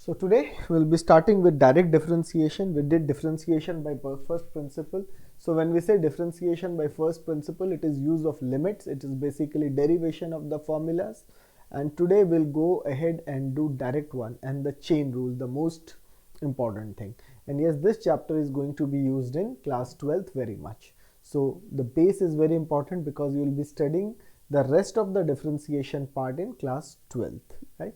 So today we'll be starting with direct differentiation. We did differentiation by first principle. So when we say differentiation by first principle, it is use of limits. It is basically derivation of the formulas. And today we'll go ahead and do direct one and the chain rule, the most important thing. And yes, this chapter is going to be used in class 12th very much. So the base is very important because you will be studying the rest of the differentiation part in class 12th, right?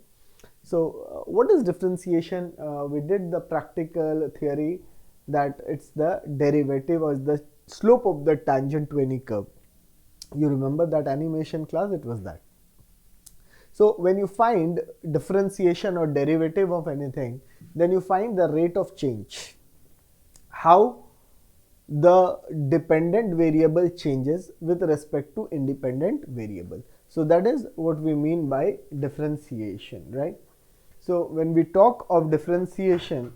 So what is differentiation? We did the practical theory that it's the derivative or the slope of the tangent to any curve. You remember that animation class? It was that. So when you find differentiation or derivative of anything, then you find the rate of change. How the dependent variable changes with respect to independent variable. So that is what we mean by differentiation, right? So when we talk of differentiation,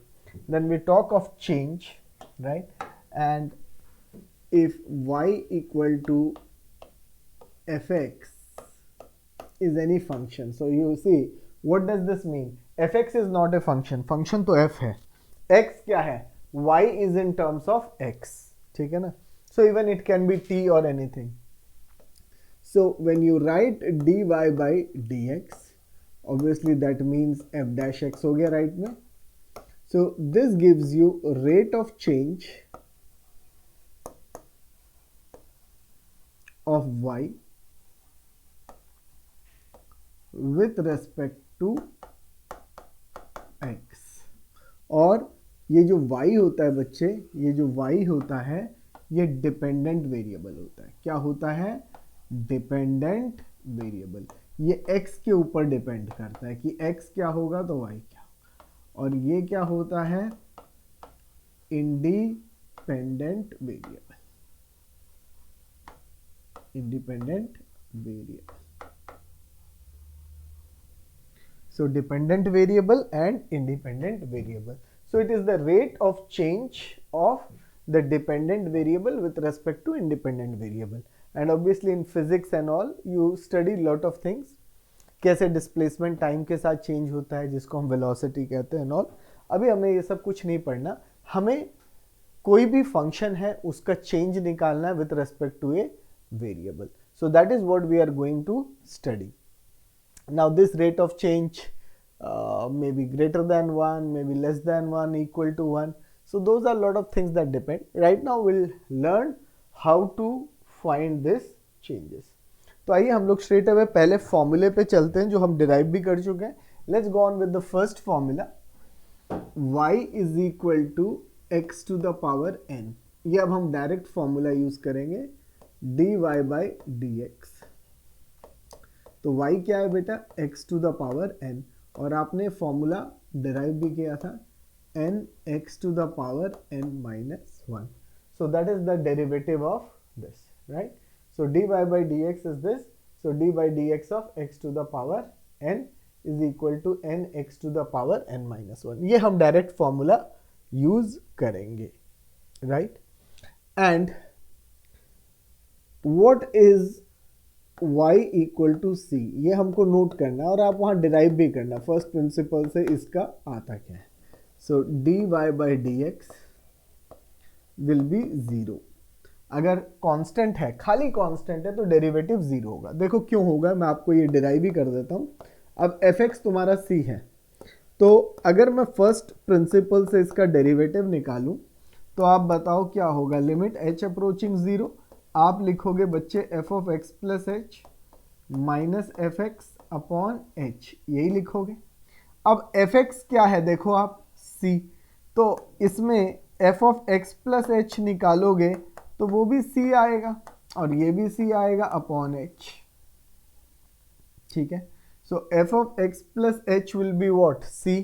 then we talk of change, right? And if y equal to fx is any function, so you see what does this mean? fx is not a function, function तो f है, x क्या है? y is in terms of x, ठीक है ना? So even it can be t or anything. So when you write dy by dx, obviously that means f dash x हो गया right में. So this gives you rate of change of y with respect to x. और ये जो y होता है बच्चे, ये जो y होता है ये डिपेंडेंट वेरिएबल होता है. क्या होता है? Dependent variable. ये x के ऊपर डिपेंड करता है कि x क्या होगा तो y क्या होगा. और ये क्या होता है? Independent variable. Independent variable. So dependent variable and independent variable. So it is the rate of change of the dependent variable with respect to independent variable. And obviously in physics and all you study lot of things. कैसे displacement time के साथ change होता है जिसको हम velocity कहते हैं and all. अभी हमें ये सब कुछ नहीं पढ़ना. हमें कोई भी function है उसका change निकालना है with respect to a variable. So that is what we are going to study. Now this rate of change may be greater than 1, maybe less than 1, equal to 1. So those are a lot of things that depend. Right now we'll learn how to find this changes. तो आइए हम लोग straight away पहले फॉर्मूले पे चलते हैं जो हम डिराइव भी कर चुके हैं. Let's go on with the first formula. y is equal to x to the power n. ये अब हम डायरेक्ट फॉर्मूला यूज करेंगे dy by dx. तो y क्या है बेटा? x to the power n. और आपने फॉर्मूला डिराइव भी किया था n x to the power n minus 1. So that is the derivative of this, right? So dy by dx is this. So d by dx of x to the power n is equal to n x to the power n minus 1. ये हम direct formula use करेंगे, right? And what is y equal to c, ये हमको note करना है और आप वहाँ डिराइव भी करना फर्स्ट प्रिंसिपल से इसका आता क्या है. सो dy by dx will be 0. अगर कांस्टेंट है, खाली कांस्टेंट है तो डेरिवेटिव 0 होगा. देखो क्यों होगा, मैं आपको ये डिराइव भी कर देता हूँ. अब fx तुम्हारा c है, तो अगर मैं फर्स्ट प्रिंसिपल से इसका डेरिवेटिव निकालूं तो आप बताओ क्या होगा. लिमिट h अप्रोचिंग 0, आप लिखोगे बच्चे f of x plus H minus F x upon H, यही लिखोगे. अब fx क्या है देखो आप, c, तो इसमें f of x plus H निकालोगे तो वो भी c आएगा और ये भी c आएगा अपॉन h, ठीक है. सो f of x plus H will be what? c,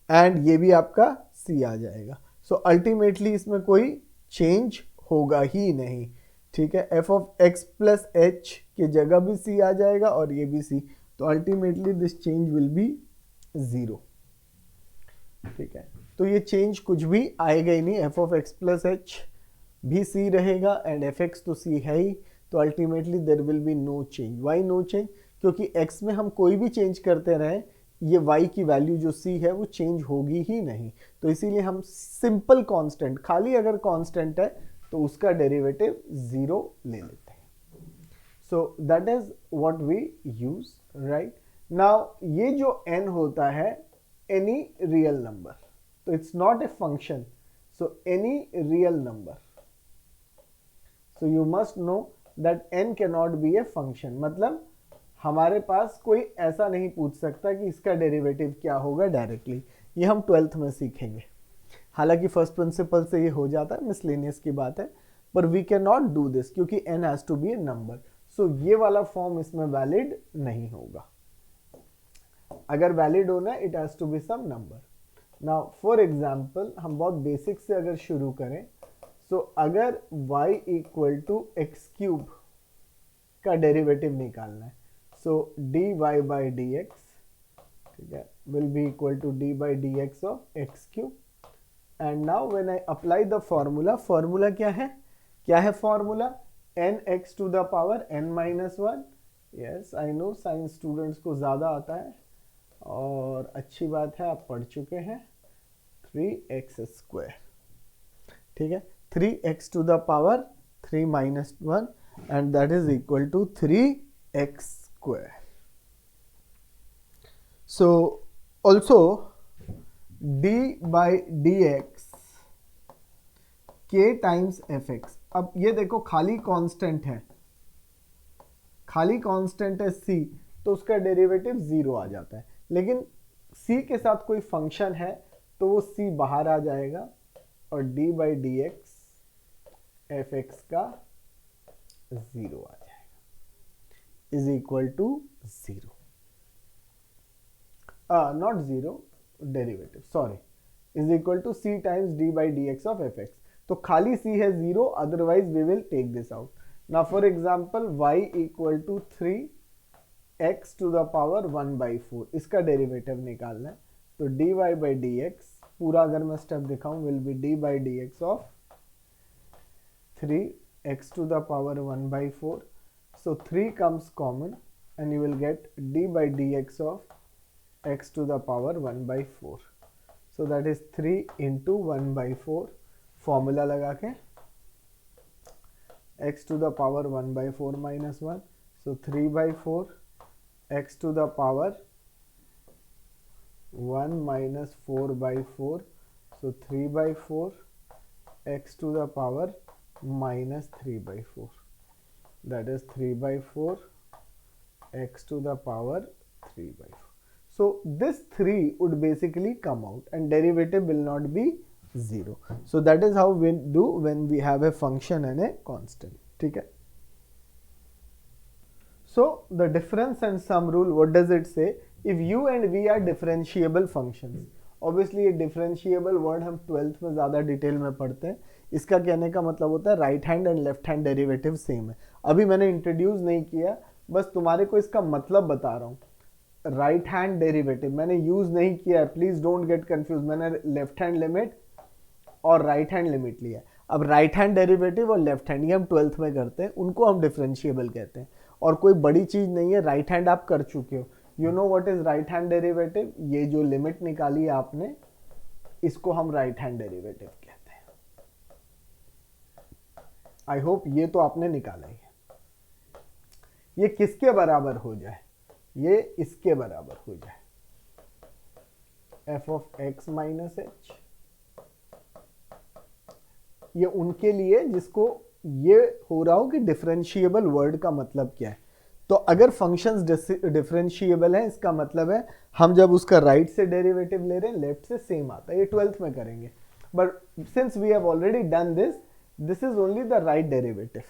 and ये भी आपका c आ जाएगा. सो अल्टीमेटली इसमें कोई चेंज होगा ही नहीं, ठीक है. f of x plus H की जगह भी c आ जाएगा और ये भी c, तो ultimately this change will be 0, ठीक है. तो ये चेंज कुछ भी आएगा ही नहीं. f of x plus h भी c रहेगा एंड fx तो c है ही, तो ultimately there will be no change. Why no change? क्योंकि x में हम कोई भी चेंज करते रहे ये y की वैल्यू जो c है वो चेंज होगी ही नहीं, तो इसीलिए हम सिंपल कांस्टेंट, खाली अगर कांस्टेंट है तो उसका डेरिवेटिव 0 ले लेते हैं. So that is what we use, right. Now ये जो n होता है एनी रियल नंबर, तो it's not a function, so any real number. So you must know that n cannot be a function, मतलब हमारे पास कोई ऐसा नहीं पूछ सकता कि इसका डेरिवेटिव क्या होगा डायरेक्टली. ये हम 12th में सीखेंगे. हालांकि फर्स्ट प्रिंसिपल से ये हो जाता है, मिसलेनियस की बात है, पर we can not do this क्योंकि n has to be a number. So ये वाला फॉर्म इसमें वैलिड नहीं होगा. अगर वैलिड होना it has to be some number. Now for example हम बहुत बेसिक से अगर शुरू करें, सो अगर y equal to x cube का डेरिवेटिव निकालना है, सो dy by dx, ठीक है, will be equal to d by dx of x cube. And now when I apply the formula, formula क्या है formula? nx to the power n minus 1. Yes, I know science students को ज़्यादा आता है और अच्छी बात है, आप पढ़ चुके हैं. 3x square, ठीक है, 3x to the power 3 minus 1 and that is equal to 3x square. So also d by dx k times fx. अब ये देखो खाली कांस्टेंट है, खाली कांस्टेंट है c, तो उसका डेरिवेटिव 0 आ जाता है. लेकिन c के साथ कोई फंक्शन है तो वो c बाहर आ जाएगा और d by dx fx का 0 आ जाएगा is equal to 0. Not 0, derivative sorry, is equal to c times d by dx of fx. तो खाली c है 0, otherwise we will take this out. Now for example y equal to 3x to the power 1 by 4, इसका derivative निकालना है. तो dy by dx पूरा अगर मैं स्टेप दिखाऊं will be d by dx of 3x to the power 1 by 4. So 3 comes common and you will get d by dx of x to the power 1 by 4. So that is 3 into 1 by 4. Formula लगा के x to the power 1 by 4 minus 1. So 3 by 4 x to the power 1 minus 4 by 4. So 3 by 4 x to the power minus 3 by 4. That is 3 by 4 x to the power 3 by 4. So this 3 would basically come out and derivative will not be 0. So that is how we do when we have a function and a constant. ठीक है. So the difference and sum rule, what does it say? If u and v are differentiable functions, obviously ये differentiable word हम 12th में ज़्यादा detail में पढ़ते हैं. इसका कहने का मतलब होता है right hand and left hand derivative same है. अभी मैंने इंट्रोड्यूस नहीं किया, बस तुम्हारे को इसका मतलब बता रहा हूँ. राइट हैंड डेरिवेटिव मैंने यूज नहीं किया है, प्लीज डोंट गेट कंफ्यूज. मैंने लेफ्ट हैंड लिमिट और राइट हैंड लिमिट लिया है. अब राइट हैंड डेरिवेटिव और लेफ्ट हैंड ये हम 12th में करते हैं, उनको हम डिफरेंशिएबल कहते हैं. और कोई बड़ी चीज नहीं है, राइट हैंड आप कर चुके हो. You know what is right hand derivative? ये जो लिमिट निकाली है आपने, इसको हम राइट हैंड डेरिवेटिव कहते हैं. आई होप ये तो आपने निकाला ही है. ये किसके बराबर हो जाए? ये इसके बराबर हो जाए, f of x minus H. ये उनके लिए जिसको ये हो रहा हो कि डिफरेंशिएबल वर्ड का मतलब क्या है. तो अगर फंक्शंस डिफरेंशिएबल है, इसका मतलब है हम जब उसका राइट से डेरिवेटिव ले रहे हैं, लेफ्ट से सेम आता है. ये 12th में करेंगे. But since we have already done this, this is only the right derivative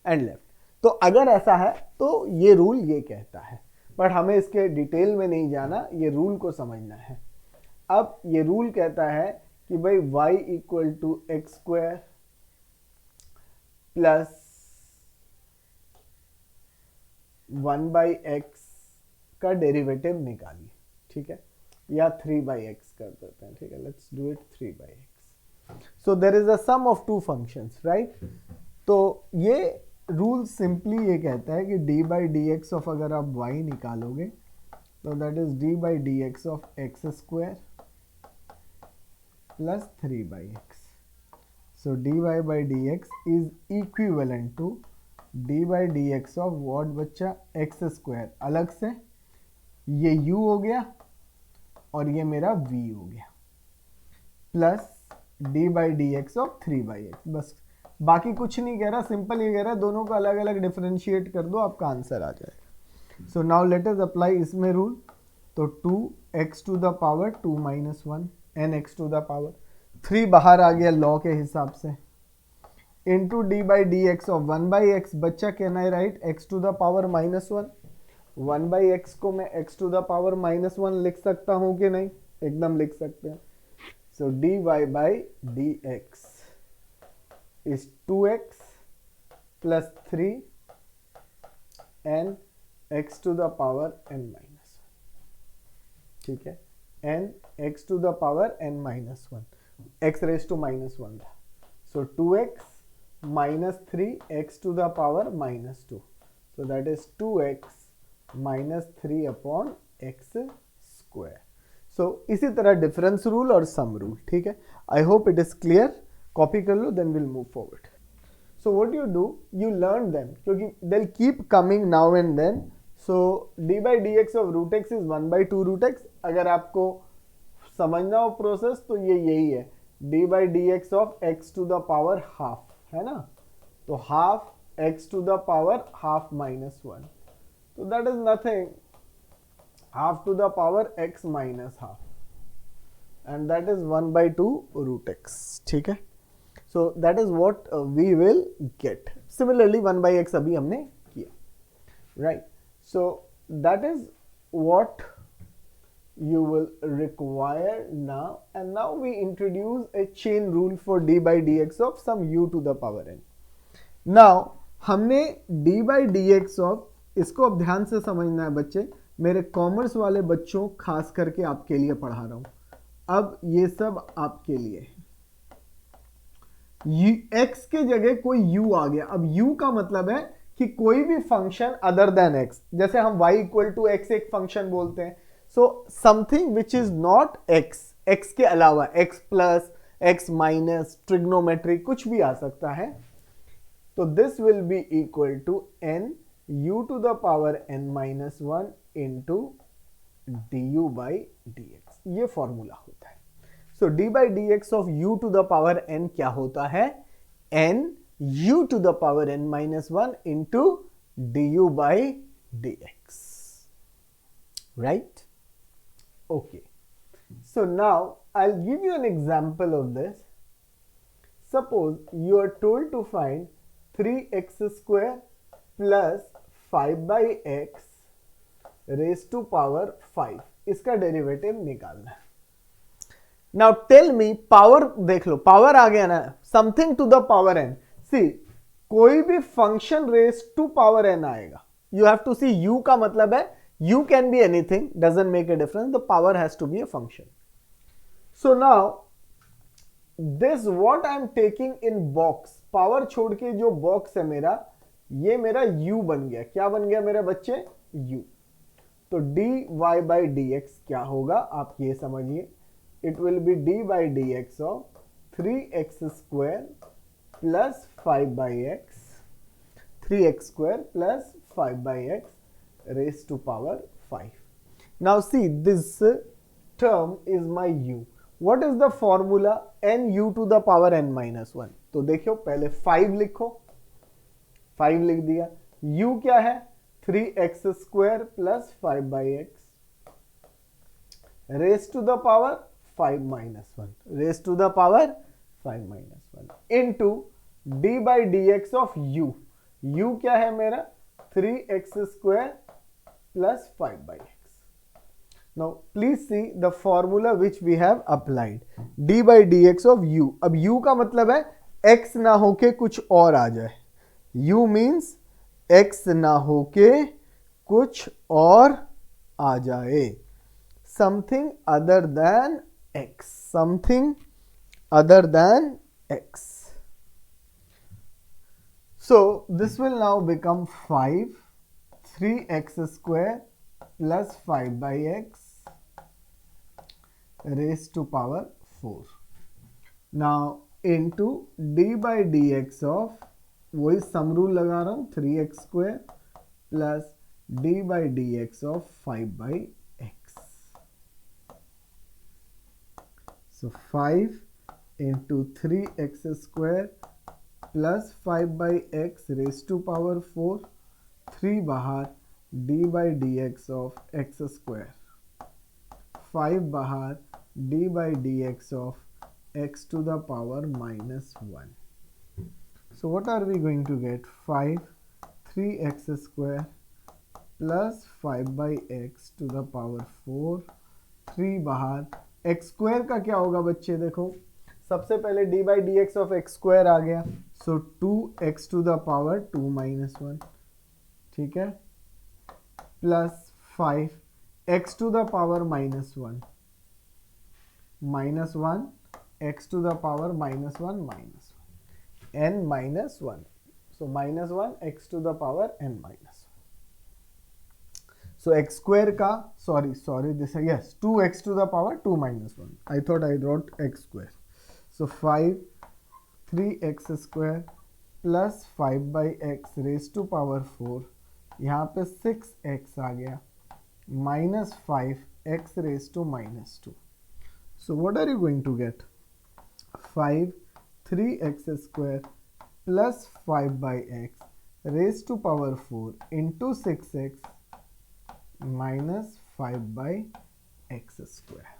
and left. तो अगर ऐसा है तो ये रूल ये कहता है, बट हमें इसके डिटेल में नहीं जाना, ये रूल को समझना है. अब ये रूल कहता है कि भाई y equal to x square plus 1 by x का डेरिवेटिव निकालिए. ठीक है, या 3 बाई एक्स कर देते हैं. ठीक है, let's do it 3 by x. So there is a sum of two functions, right. तो ये रूल सिंपली ये कहता है कि d by d x of अगर आप y निकालोगे So that is d by dx of x square plus 3 by x. So dy by dx is equivalent to d by dx of what बच्चा x square, अलग से ये u हो गया और ये मेरा v हो गया, plus d by dx of 3 by x. बस बाकी कुछ नहीं कह रहा, सिंपल ये कह रहा है दोनों को अलग अलग डिफरेंशिएट कर दो, आपका आंसर आ जाएगा. So now let us apply इसमें रूल. तो 2x to the power 2 minus 1 and x to the power 3 बाहर आ गया लॉ के हिसाब से, into d by d x of 1 by x. बच्चा can I write x to the power minus 1. 1 by x को मैं x to the power minus 1 लिख सकता हूं कि नहीं? एकदम लिख सकते हैं. So d y by d x is 2x plus 3 n x to the power n minus. ठीक है, n x to the power n minus 1, x raise to minus 1 था. So 2x minus 3 x to the power minus 2. So that is 2x minus 3 upon x square. So इसी तरह difference rule और sum rule. ठीक है, I hope it is clear. Copy कर लो, then will move forward. So what you do, you learn them, क्योंकि they will keep coming now and then. So d by d x of root x is 1 by 2 root x. अगर आपको समझना हो process तो ये यही है, d by d x of x to the power half, है ना? तो half x to the power half minus 1, तो that is nothing, half to the power x minus half, and that is 1 by 2 root x. ठीक है, so that is what we will get. Similarly 1 by x अभी हमने किया, right? So that is what you will require now, and now we introduce a chain rule for d by dx of some u to the power n. Now हमने d by dx of, इसको अब ध्यान से समझना है बच्चे, मेरे commerce वाले बच्चों खास करके आपके लिए पढ़ा रहा हूं. अब ये सब आपके लिए है. x के जगह कोई u आ गया. अब u का मतलब है कि कोई भी फंक्शन अदर देन x, जैसे हम y इक्वल टू x एक फंक्शन बोलते हैं. So something which is not x, x के अलावा x plus x minus trigonometry कुछ भी आ सकता है. तो this will be equal to n u to the power n minus 1 into d u by d x. ये फॉर्मूला होता है. So d by d x of u to the power n क्या होता है? n u to the power n minus 1 into du by dx, right? Okay, so now I'll give you an example of this. Suppose you are told to find 3x square plus 5 by x raised to power 5. इसका derivative निकालना है. Now tell me, power देख लो, power आ गया ना, something to the power n. See, कोई भी function raise to power n आएगा. You have to see, u का मतलब है u can be anything, doesn't make a difference, the power has to be a function. So now this what I am taking in box, power छोड़ के जो box है मेरा, ये मेरा u बन गया. क्या बन गया मेरे बच्चे? u. तो dy by dx क्या होगा आप ये समझिए. It will be dy by dx of 3x square plus 5 by x, 3x square plus 5 by x raised to power 5. Now see, this term is my u. What is the formula? n u to the power n minus 1. तो देखो पहले 5 लिखो, 5 लिख दिया. u क्या है? 3x square plus 5 by x raised to the power 5 minus 1, raised to the power 5 minus 1 into d by dx of u. u क्या है मेरा? 3x square plus 5 by x. Now please see the formula which we have applied. d by dx of u. अब u का मतलब है x ना होके कुछ और आ जाए. u means x ना होके कुछ और आ जाए. Something other than x. Something other than x. So this will now become 5, 3x square plus 5 by x raised to power 4. Now into d by dx of, वही सम रूल लगा रहा हूँ, 3x square plus d by dx of 5 by x. So 5 into 3x square plus 5 by x raised to power 4, 3 बाहर, d by dx of x square, 5 बाहर, d by dx of x to the power minus 1. So what are we going to get? 5 3x square plus 5 by x to the power 4, 3 बाहर, x square का क्या होगा बच्चे? देखो सबसे पहले d by dx of x square आ गया, so 2x to the power 2 minus 1, ठीक है, plus 5 x to the power minus 1, minus 1 x to the power minus 1 minus 1, n minus 1, so minus 1 x to the power n minus 1. So x square का, sorry this is, yes, 2x to the power 2 minus 1, I thought I wrote x square. So 5 3x square plus 5 by x raised to power 4, यहाँ पे 6x आ गया, minus 5x raised to minus 2. So what are you going to get? 5 3x square plus 5 by x raised to power 4 into 6x minus 5 by x square.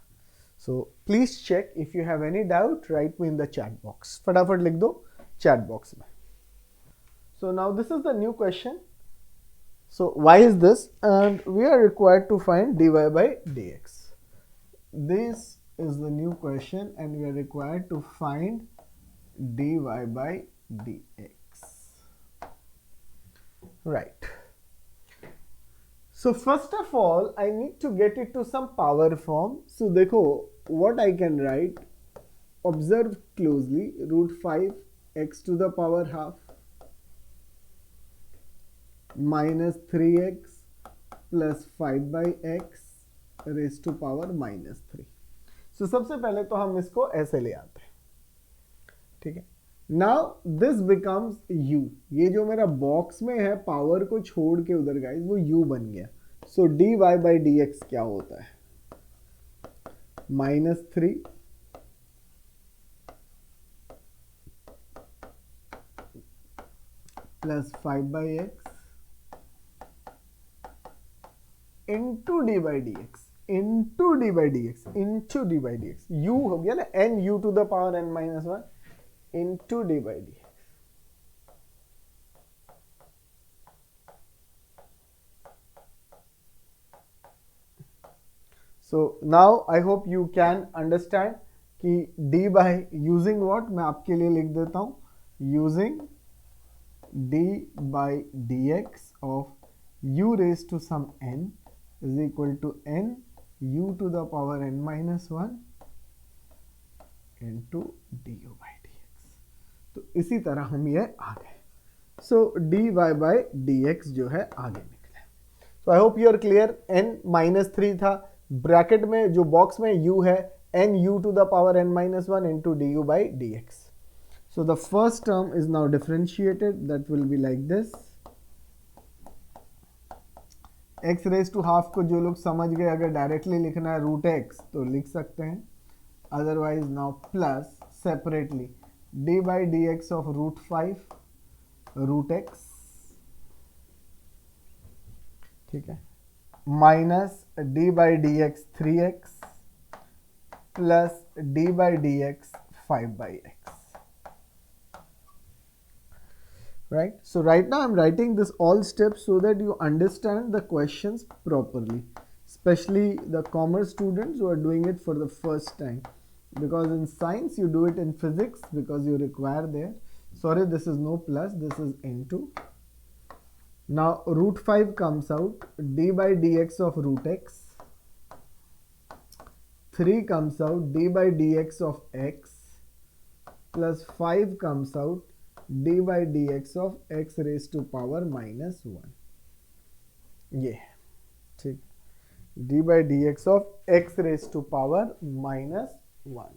So please check, if you have any doubt, write me in the chat box. फटाफट लिख दो chat box में. So now this is the new question. So why is this? And we are required to find dy by dx. This is the new question and we are required to find dy by dx. Right. So first of all, I need to get it to some power form. So देखो, what I can write, observe closely, root 5 x to the power half minus 3x plus 5 by x raised to power minus 3. So सबसे पहले तो हम इसको ऐसे ले आते हैं, ठीक है. Now this becomes u. ये जो मेरा बॉक्स में है पावर को छोड़ के उधर गाइस वो u बन गया. So dy by dx क्या होता है? minus 3 plus 5 by x into d by dx into d by dx into d by dx. u हो गया ना, n u to the power n minus 1 into d by dx. So now I hope you can understand कि d by using what, मैं आपके लिए लिख देता हूँ, using d by dx of u raised to some n is equal to n u to the power n minus 1 into du by dx. तो इसी तरह हम ये आ गए. So dy by dx जो है आगे निकले. So I hope you are clear. n minus 3 था, ब्रैकेट में जो बॉक्स में u है n u to the power n minus 1 into du by dx. So the first term is now differentiated, that will be like this. x raised to half को जो लोग समझ गए, अगर डायरेक्टली लिखना है रूट x तो लिख सकते हैं, otherwise now plus separately d by dx of root 5 root x, ठीक है, minus d by dx 3x plus d by dx 5 by x. Right? So right now I'm writing this all steps so that you understand the questions properly, especially the commerce students who are doing it for the first time, because in science you do it in physics because you require there. Sorry, this is no plus, this is into. Now root 5 comes out, d by dx of root x, 3 comes out, d by dx of x, plus 5 comes out, d by dx of x raised to power minus 1. ये ठीक. D by d x of x raise to power minus 1.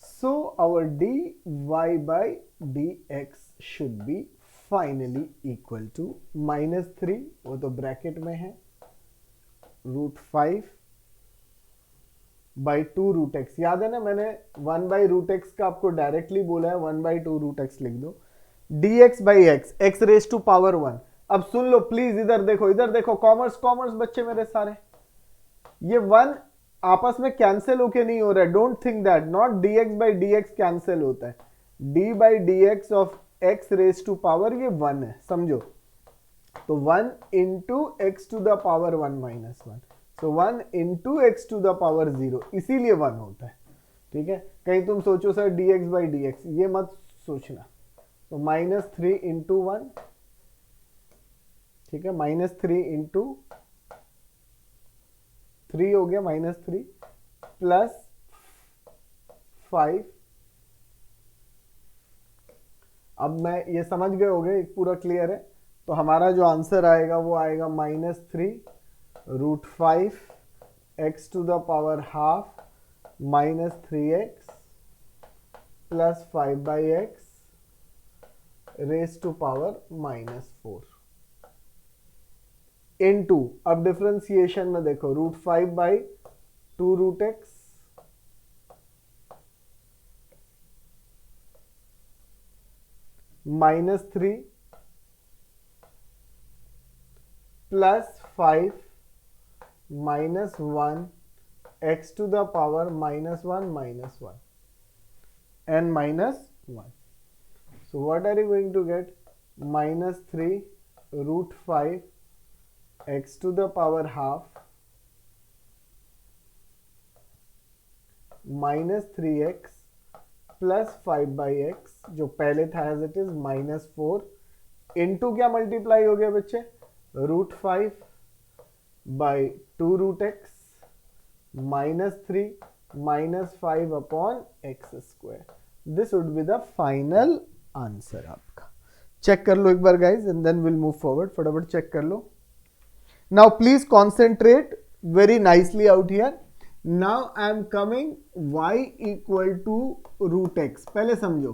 So our dy by dx should be finally equal to -3, वो तो bracket में है, √5 by 2√x. याद है ना, मैंने 1/√x का आपको डायरेक्टली बोला है, 1/2√x लिख दो. dx by x, x raise to power 1. अब सुन लो प्लीज, इधर देखो, कॉमर्स बच्चे मेरे सारे, ये 1 आपस में कैंसिल होके नहीं हो रहा है. Don't think that, not dx by dx cancel होता है. d by dx of x raise to power ये 1 है, समझो. तो 1 into x to the power 1 minus 1, तो 1 into x to the power 0, इसीलिए 1 होता है. ठीक है, कहीं तुम सोचो सर dx बाई dx, ये मत सोचना. तो -3 इंटू 1, ठीक है, -3 इंटू 3 हो गया, -3 प्लस 5. अब मैं ये समझ गए होगे, पूरा क्लियर है. तो हमारा जो आंसर आएगा वो आएगा -3 √5 x to the power half -3x plus 5/x raise to power -4 into, अब डिफरेंशिएशन में देखो, √5 by 2√x -3 plus 5 -1 x to the power -1 and -1. So what are you going to get? -3 √5 x to the power half -3x plus 5/x, जो पहले था as it is -4, into क्या multiply हो गया बच्चे, √5 by 2√x -3 -5 upon x². This would be the final answer आपका. Check कर लो एक बार guys and then will move forward. फटाफट चेक कर लो. Now please concentrate very nicely out here. Now I am coming y equal to √x. पहले समझो,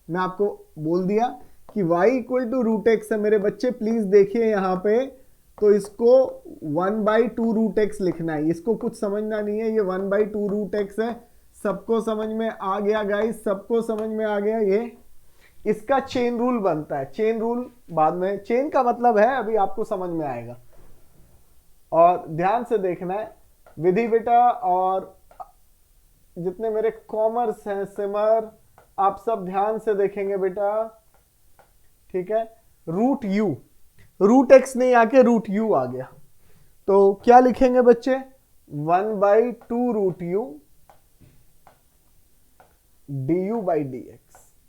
मैं आपको बोल दिया कि y equal to √x है मेरे बच्चे. प्लीज देखिए यहाँ पे, तो इसको 1/2√x लिखना है. इसको कुछ समझना नहीं है, ये 1/2√x है. सबको समझ में आ गया गाइस, सबको समझ में आ गया. ये इसका चेन रूल बनता है. चेन रूल बाद में, चेन का मतलब है अभी आपको समझ में आएगा. और ध्यान से देखना है विधि बेटा, और जितने मेरे कॉमर्स हैं, सिमर, आप सब ध्यान से देखेंगे बेटा. ठीक है, √x नहीं आके √u आ गया, तो क्या लिखेंगे बच्चे, 1/2√u du बाई dx.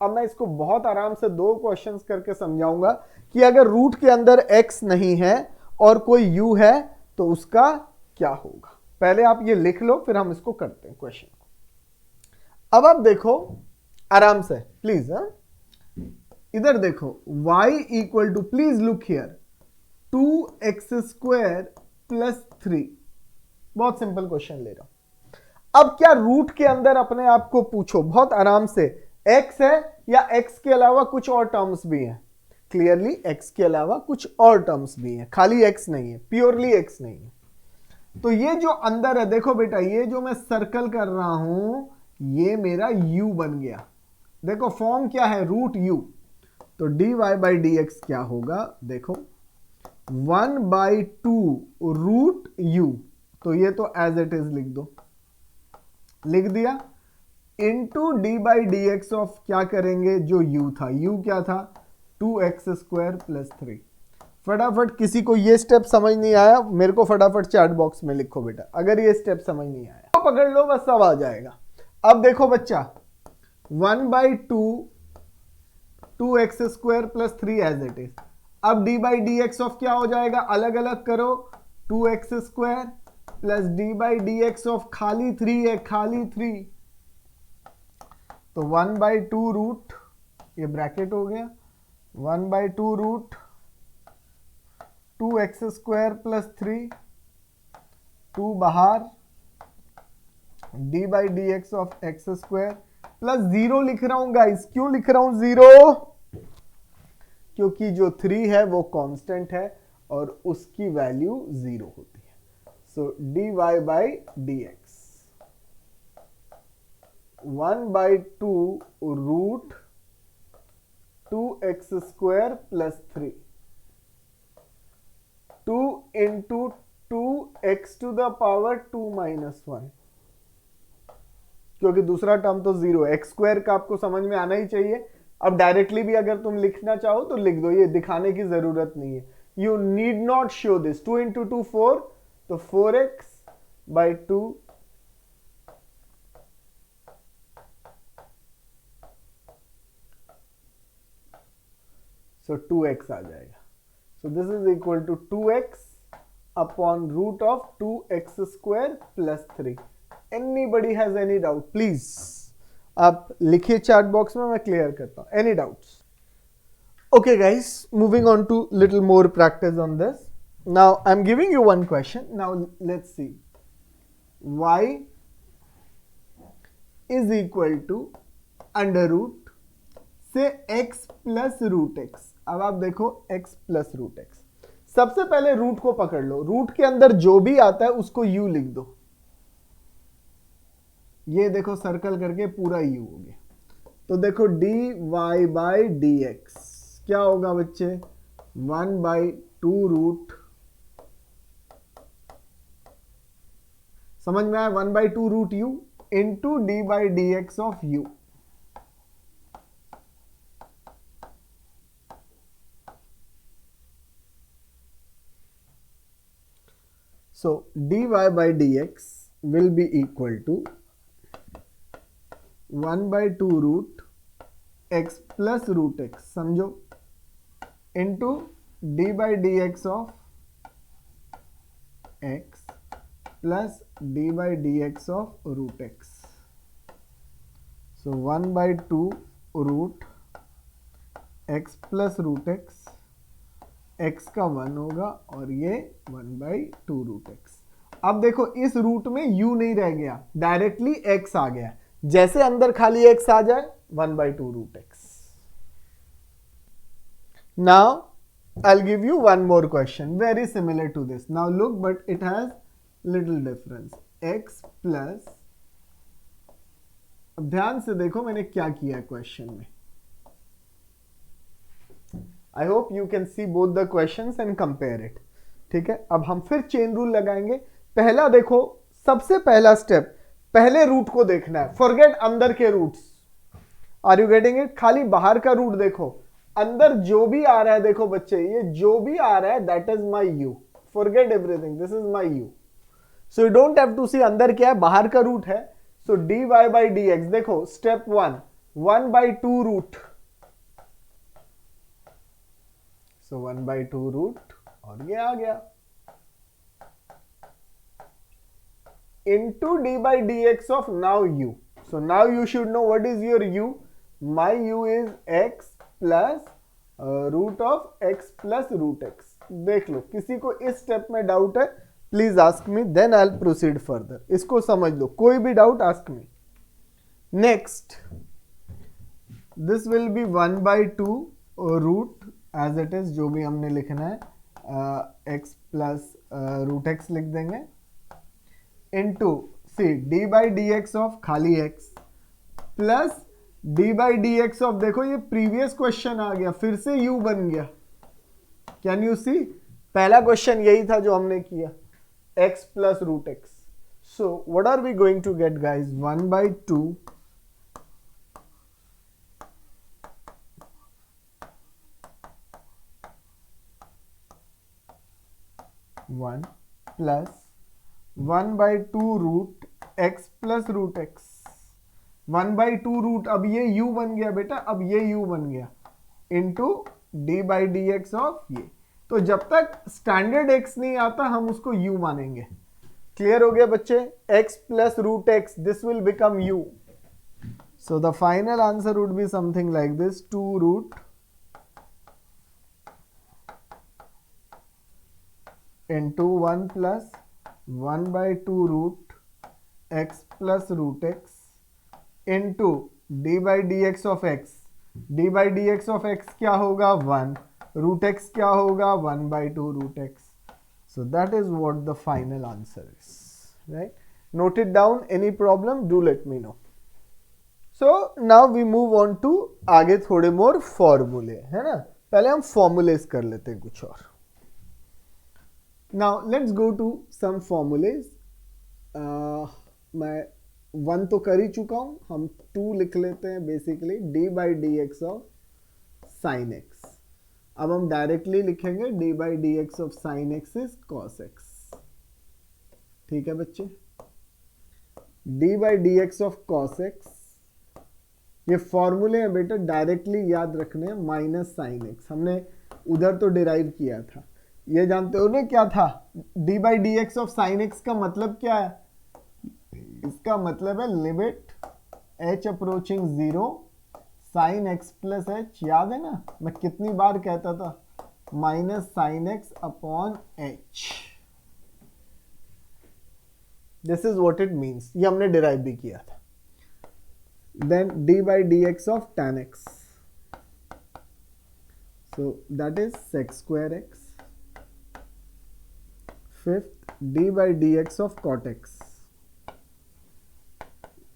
अब मैं इसको बहुत आराम से 2 क्वेश्चंस करके समझाऊंगा कि अगर रूट के अंदर x नहीं है और कोई u है तो उसका क्या होगा. पहले आप ये लिख लो, फिर हम इसको करते हैं क्वेश्चन को. अब आप देखो आराम से प्लीज. इधर देखो, y equal to, please look here, 2x² plus 3. बहुत सिंपल क्वेश्चन ले रहा हूं. अब क्या रूट के अंदर अपने आप को पूछो बहुत आराम से, x है या x के अलावा कुछ और टर्म्स भी हैं. क्लियरली x के अलावा कुछ और टर्म्स भी हैं, खाली x नहीं है, प्योरली x नहीं है. तो ये जो अंदर है, देखो बेटा, ये जो मैं सर्कल कर रहा हूं, ये मेरा u बन गया. देखो फॉर्म क्या है, √u. तो dy बाई dx क्या होगा, देखो 1/2√u. तो ये तो एज इट इज लिख दो, लिख दिया, into d by d x of क्या करेंगे, जो u था, u क्या था, 2x² प्लस 3. फटाफट किसी को ये स्टेप समझ नहीं आया, मेरे को फटाफट चैट बॉक्स में लिखो बेटा, अगर ये स्टेप समझ नहीं आया तो पकड़ लो, बस सब आ जाएगा. अब देखो बच्चा, 1/2 2x² plus 3 as it is. अब d by d x of क्या हो जाएगा, अलग अलग करो, 2x² plus d by d x of खाली 3 है, खाली 3. तो 1/2 रूट, ये ब्रैकेट हो गया, 1/2 रूट 2x² प्लस 3, 2 बाहर, D by d x of x² plus 0 लिख रहा हूं गाइस। क्यों लिख रहा हूं 0? क्योंकि जो 3 है वो कांस्टेंट है और उसकी वैल्यू 0 होती है। So d y by d x 1/2 root 2x² plus 3, 2 into 2x to the power 2 minus 1, क्योंकि दूसरा टर्म तो 0 है। x² का आपको समझ में आना ही चाहिए। अब डायरेक्टली भी अगर तुम लिखना चाहो तो लिख दो, ये दिखाने की जरूरत नहीं है। You need not show this. 2 into 2 4, तो 4x/2 सो 2x आ जाएगा। So this is equal to 2x upon root of 2x² plus 3। Anybody has any doubt please आप लिखिए चैट बॉक्स में, मैं क्लियर करता हूं। Any doubts? Okay guys, moving on to little more practice on this. Now I'm giving you one question. Now let's see. Y is equal to under root से x plus root x. अब आप देखो x plus root x. सबसे पहले root को पकड़ लो। Root के अंदर जो भी आता है उसको u लिख दो। ये देखो सर्कल करके पूरा u हो गया। तो देखो dy by dx क्या होगा बच्चे? 1/2 रूट, समझ में आया? 1/2 root u into d by d x of u। So dy by dx will be equal to 1/2 root x plus root x, समझो, into d by d x of x plus d by d x of root x। So 1/2 root x plus root x, x का 1 होगा और ये 1/2 root x। अब देखो इस root में u नहीं रह गया, डायरेक्टली x आ गया। जैसे अंदर खाली x आ जाए 1/2 root x। Now I'll give you one more question very similar to this. Now look, but it has little difference. X plus, अब ध्यान से देखो मैंने क्या किया है क्वेश्चन में। I hope you can see both the questions and compare it. ठीक है, अब हम फिर चेन रूल लगाएंगे। पहला देखो, सबसे पहला स्टेप, पहले रूट को देखना है। फॉरगेट अंदर के roots. Are you getting it? खाली बाहर का रूट देखो। अंदर जो भी आ रहा है देखो बच्चे, ये जो भी आ रहा है that is my u. Forget everything, this is my u. So you don't have to see अंदर क्या है, बाहर का रूट है। So d y by d x, देखो स्टेप 1/2 रूट, सो 1/2 रूट और ये आ गया into d by dx of now u. So now you should know what is your u. My u is x plus root of x plus root x. देख लो, किसी को इस step में doubt है please ask me, then I will proceed further. इसको समझ लो, कोई भी doubt ask me. Next, this will be 1/2 root as it is, जो भी हमने लिखना है x प्लस रूट x लिख देंगे, into c d by d x of खाली x plus d by d x of, देखो ये प्रीवियस क्वेश्चन आ गया, फिर से u बन गया। Can you see? पहला क्वेश्चन यही था जो हमने किया, x plus root x। So what are we going to get guys? 1/2 1 plus 1/2 root x plus root x। 1/2 root, अब ये u बन गया बेटा, अब ये u बन गया into d by d x of ये। तो जब तक स्टैंडर्ड x नहीं आता हम उसको u मानेंगे। क्लियर हो गया बच्चे? x plus root x, this will become u। So the final answer would be something like this, 2 root into 1 plus 1/2 root x plus root x into d by d x of x. D by d x of x क्या होगा 1, root x क्या होगा 1/2 root x. So that is what the final answer is, right? Note it down. Any problem, do let me know. So now we move on to आगे थोड़े more formulae, है ना? पहले हम formulas कर लेते हैं कुछ और. Now let's go to some formulas. मैं 1 तो कर ही चुका हूँ, हम 2 लिख लेते हैं basically d by dx of sin x. अब हम डायरेक्टली लिखेंगे d by d x of sine x is cos x. ठीक है बच्चे, d by d x of cos x, ये फॉर्मूले हैं बेटा, डायरेक्टली याद रखने हैं, माइनस साइन एक्स हमने उधर तो डिराइव किया था। ये जानते हो ना क्या था, d by d x of sine x का मतलब क्या है? इसका मतलब है limit h approaching 0 sine x plus h. याद है ना मैं कितनी बार कहता था, minus sine x upon h. This is what it means, ये हमने डिराइव भी किया था। Then d by d x of tan x, so that is sec square x. Fifth d by d x of cot x,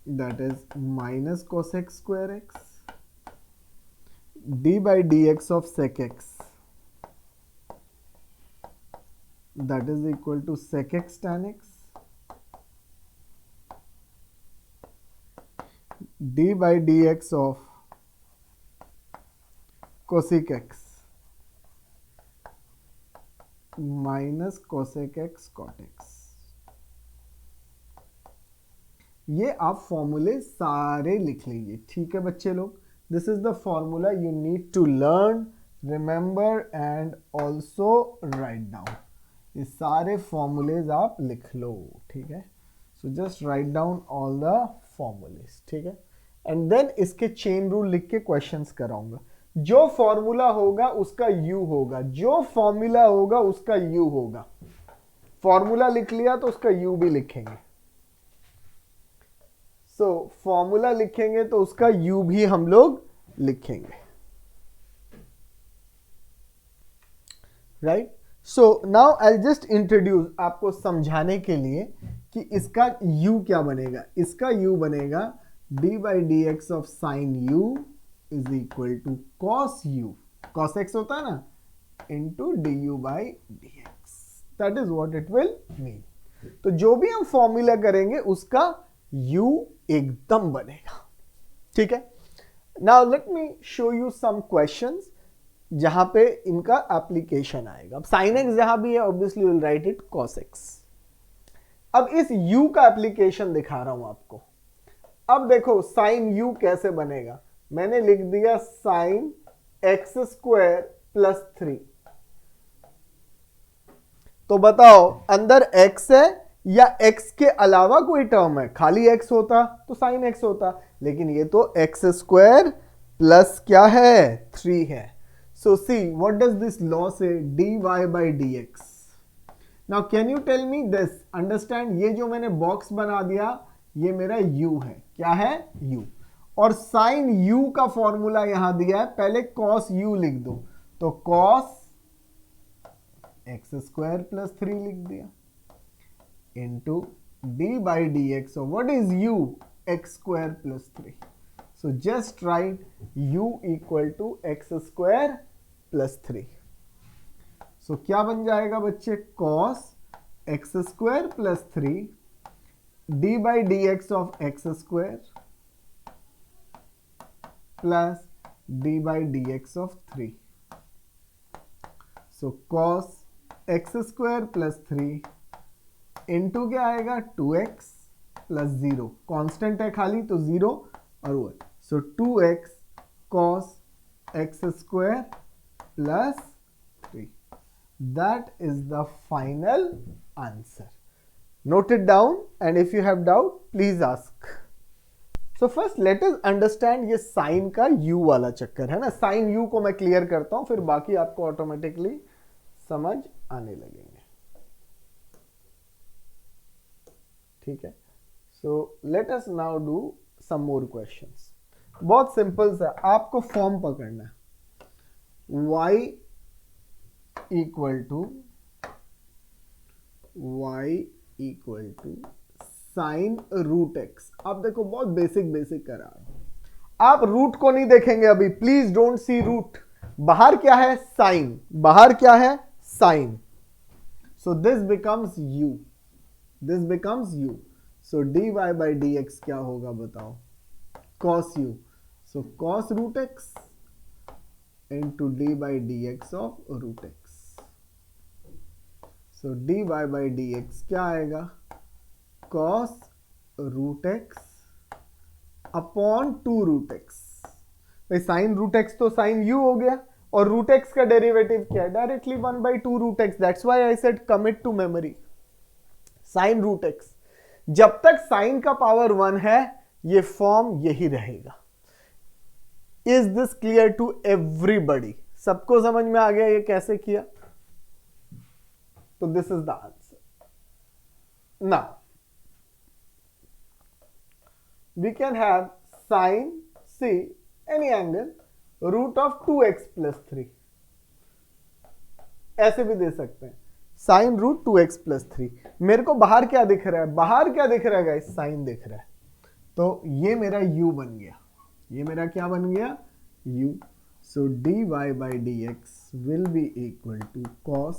that is minus cosec square x. d by dx of sec x, that is equal to sec x tan x, d by dx of cosec x minus cosec x cot x। ये आप फॉर्मूले सारे लिख लीजिए, ठीक है बच्चे लोग। This is the formula you need to learn, remember and also write down. ये सारे formulas आप लिख लो, ठीक है। So just write down all the formulas, ठीक है। And then इसके chain rule लिख के questions कराऊंगा। जो formula होगा उसका u होगा, जो formula होगा उसका u होगा। formula लिख लिया तो उसका u भी लिखेंगे। सो फॉर्मूला लिखेंगे तो उसका u भी हम लोग लिखेंगे, right. So now I just introduce आपको समझाने के लिए कि इसका u क्या बनेगा। इसका u बनेगा d by d x of sine u is equal to cos u, cos x होता है ना, into d u by d x. That is what it will mean. तो जो भी हम फॉर्मूला करेंगे उसका u एकदम बनेगा, ठीक है। Now let me show you some questions जहां पे इनका एप्लीकेशन आएगा। अब साइन एक्स जहां भी है obviously will write it cos x. अब इस u का एप्लीकेशन दिखा रहा हूं आपको। अब देखो साइन u कैसे बनेगा, मैंने लिख दिया साइन एक्स स्क्वायर प्लस 3। तो बताओ अंदर x है या x के अलावा कोई टर्म है? खाली x होता तो साइन x होता, लेकिन ये तो x स्क्वायर प्लस क्या है 3 है। So see what does this law से, dy by dx। Now can you tell me this, understand, ये जो मैंने बॉक्स बना दिया ये मेरा u है, क्या है u, और साइन u का फॉर्मूला यहां दिया है, पहले cos u लिख दो, तो cos x स्क्वायर प्लस 3 लिख दिया into d by dx of what is u, x square plus 3. So just write u equal to x square plus 3. So क्या बन जाएगा बच्चे, cos x square plus 3 d by dx of x square plus d by dx of 3. So cos x square plus 3 into क्या आएगा 2x plus 0, constant है खाली तो 0 और 1, सो 2x cos x square plus 3. That is the final answer. Note it down and if you have doubt please ask. So first let us understand ये sign का u वाला चक्कर है ना। साइन u को मैं क्लियर करता हूं, फिर बाकी आपको ऑटोमेटिकली समझ आने लगेंगे। ठीक है। So let us now do some more questions. बहुत सिंपल सा, आपको फॉर्म पकड़ना है। y equal to sine root x. आप देखो बहुत बेसिक करा रहा हूं, आप रूट को नहीं देखेंगे अभी, प्लीज डोंट सी रूट। बाहर क्या है? साइन। बाहर क्या है? Sine. So this becomes u। So dy by d x क्या होगा बताओ? cos u। So cos root x into d by dx of root x। so dy by dx क्या आएगा? cos root x upon 2 root x। भाई sine root x तो sine u हो गया, और रूट x का डेरिवेटिव क्या है? Directly 1 by 2 root x। That's why I said commit to memory. Sine root x, जब तक साइन का पावर 1 है ये फॉर्म यही रहेगा। Is this clear to everybody? सबको समझ में आ गया ये कैसे किया? तो this is the answer. Now we can have sine c any angle root of 2x plus 3। ऐसे भी दे सकते हैं, साइन रूट 2x प्लस 3। मेरे को बाहर क्या दिख रहा है? बाहर क्या दिख रहा है गाइस? साइन दिख रहा है। तो ये मेरा u बन गया। ये मेरा क्या बन गया? u। So dy by dx will be equal to cos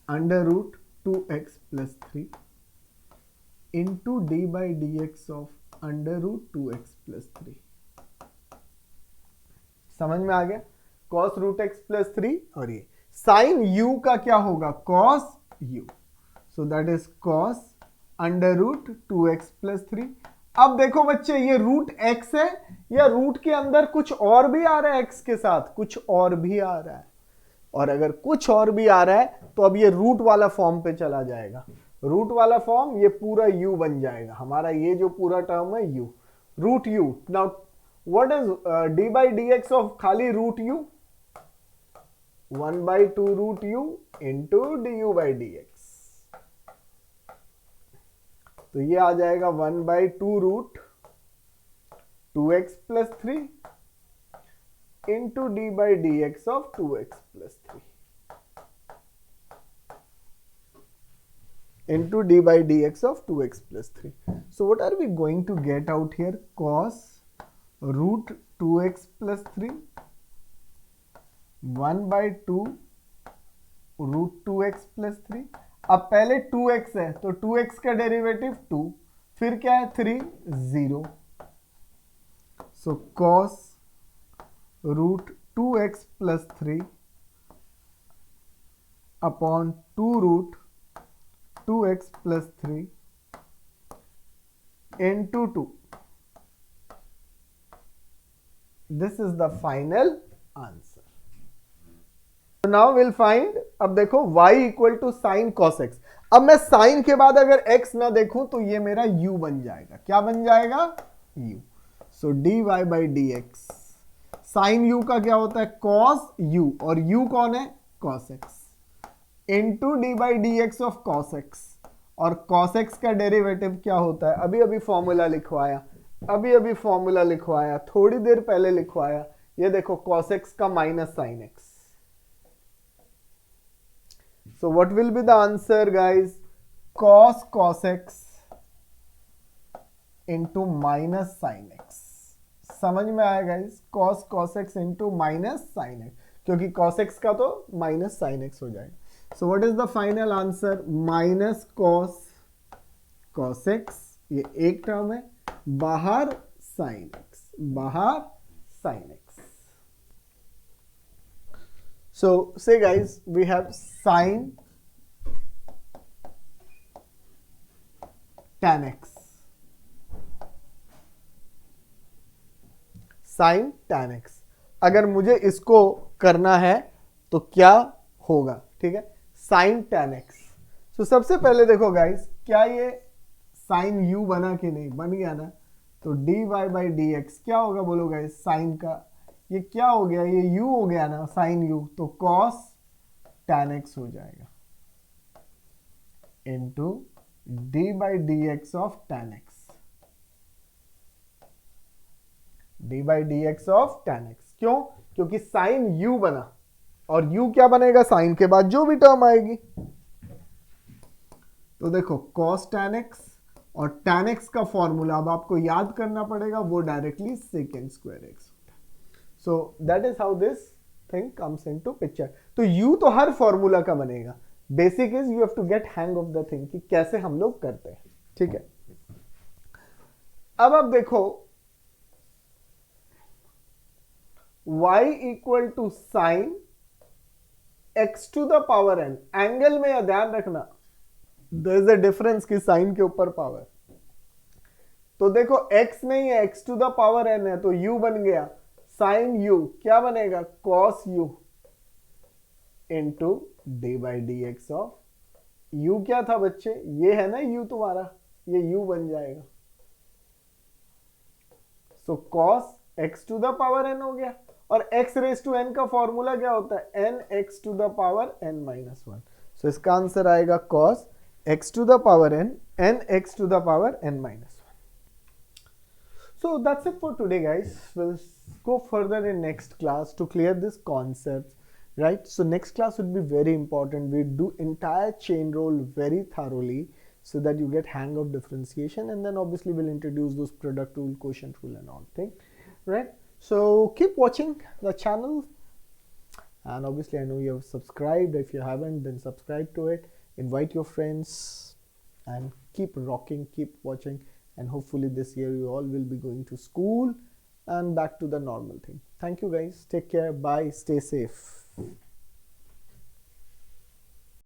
under root 2x plus 3 into d by dx of under root 2x plus 3। समझ में आ गया? cos रूट x प्लस 3 और ये साइन u का क्या होगा? cos u। So that is cos under root 2x plus 3। अब देखो बच्चे, ये रूट x है या रूट के अंदर कुछ और भी आ रहा है? x के साथ कुछ और भी आ रहा है, और अगर कुछ और भी आ रहा है तो अब ये रूट वाला फॉर्म पे चला जाएगा। रूट वाला फॉर्म ये पूरा u बन जाएगा हमारा। ये जो पूरा टर्म है u, root u। Now what is d by d x of खाली root u? 1 by 2 root u into d u by d x. तो ये आ जाएगा 1 by 2 root 2x plus 3 into d by d x of 2x plus 3 into d by dx of 2x plus 3. So what are we going to get out here? Cos root 2x plus 3 1 by 2 root 2x plus 3। अब पहले 2x है तो 2x का derivative 2, फिर क्या है? 3 0। So cos root 2x plus 3 upon 2 root 2x plus 3 into 2। This is the final answer. So now we'll find, अब देखो y equal to sin cos x। अब मैं sin के बाद अगर x ना देखूं तो ये मेरा u बन जाएगा। क्या बन जाएगा? u। So dy by dx, sin u का क्या होता है? cos u, और u कौन है? cos x into d by d x of cos x. और कॉस एक्स का डेरिवेटिव क्या होता है? अभी अभी फॉर्मूला लिखवाया, थोड़ी देर पहले लिखवाया। ये देखो कॉस एक्स का minus sine x. So what will be the answer guys? cos x into minus sine x. समझ में आया guys? cos x into minus sine x, क्योंकि cos एक्स का तो माइनस साइन एक्स हो जाएगा। So what is the final answer? Minus cos x, ये एक टर्म है, बाहर sin x। So say guys, we have sin tan x, sin tan x। अगर मुझे इसको करना है तो क्या होगा? ठीक है, साइन tan x। तो सबसे पहले देखो गाइस, क्या ये साइन u बना कि नहीं? बन गया ना। तो dy बाई डी एक्स क्या होगा बोलो गाइस? साइन का ये क्या हो गया? ये u हो गया ना, साइन u। तो cos tan x हो जाएगा into d by d x of tan x, D by d x of tan x। क्यों? क्योंकि साइन u बना, और u क्या बनेगा? साइन के बाद जो भी टर्म आएगी। तो देखो cos tan x और tan x का फॉर्मूला अब आपको याद करना पड़ेगा, वो डायरेक्टली सेकेंड स्क्वायर एक्स होता है। So that is how this thing comes into picture. तो u तो हर फॉर्मूला का बनेगा। Basic is you have to get hang of the thing कि कैसे हम लोग करते हैं। ठीक है, अब आप देखो y equal to sine x to the power n। Angle में यह ध्यान रखना, देयर इज अ डिफरेंस कि साइन के ऊपर पावर। तो देखो x नहीं है, x to the power n है, तो u बन गया साइन u, क्या बनेगा? cos u into d by d x of u। क्या था बच्चे? ये है ना u तुम्हारा, ये u बन जाएगा। So cos x to the power n हो गया, और x रेज टू n का फॉर्मूला क्या होता है? n x to the power n minus one. सो इसका आंसर आएगा cos x to the power n, n x to the power n minus 1. So that's it for today, guys. We'll go further in next class to clear this concepts, right? So next class would be very important. We do entire chain rule very thoroughly so that you get hang of differentiation, and then obviously we'll introduce those product rule, quotient rule and all thing, right? So keep watching the channel, and obviously I know you have subscribed. If you haven't, then subscribe to it, invite your friends, and keep rocking, keep watching, and hopefully this year you all will be going to school and back to the normal thing. Thank you guys, take care, bye, stay safe.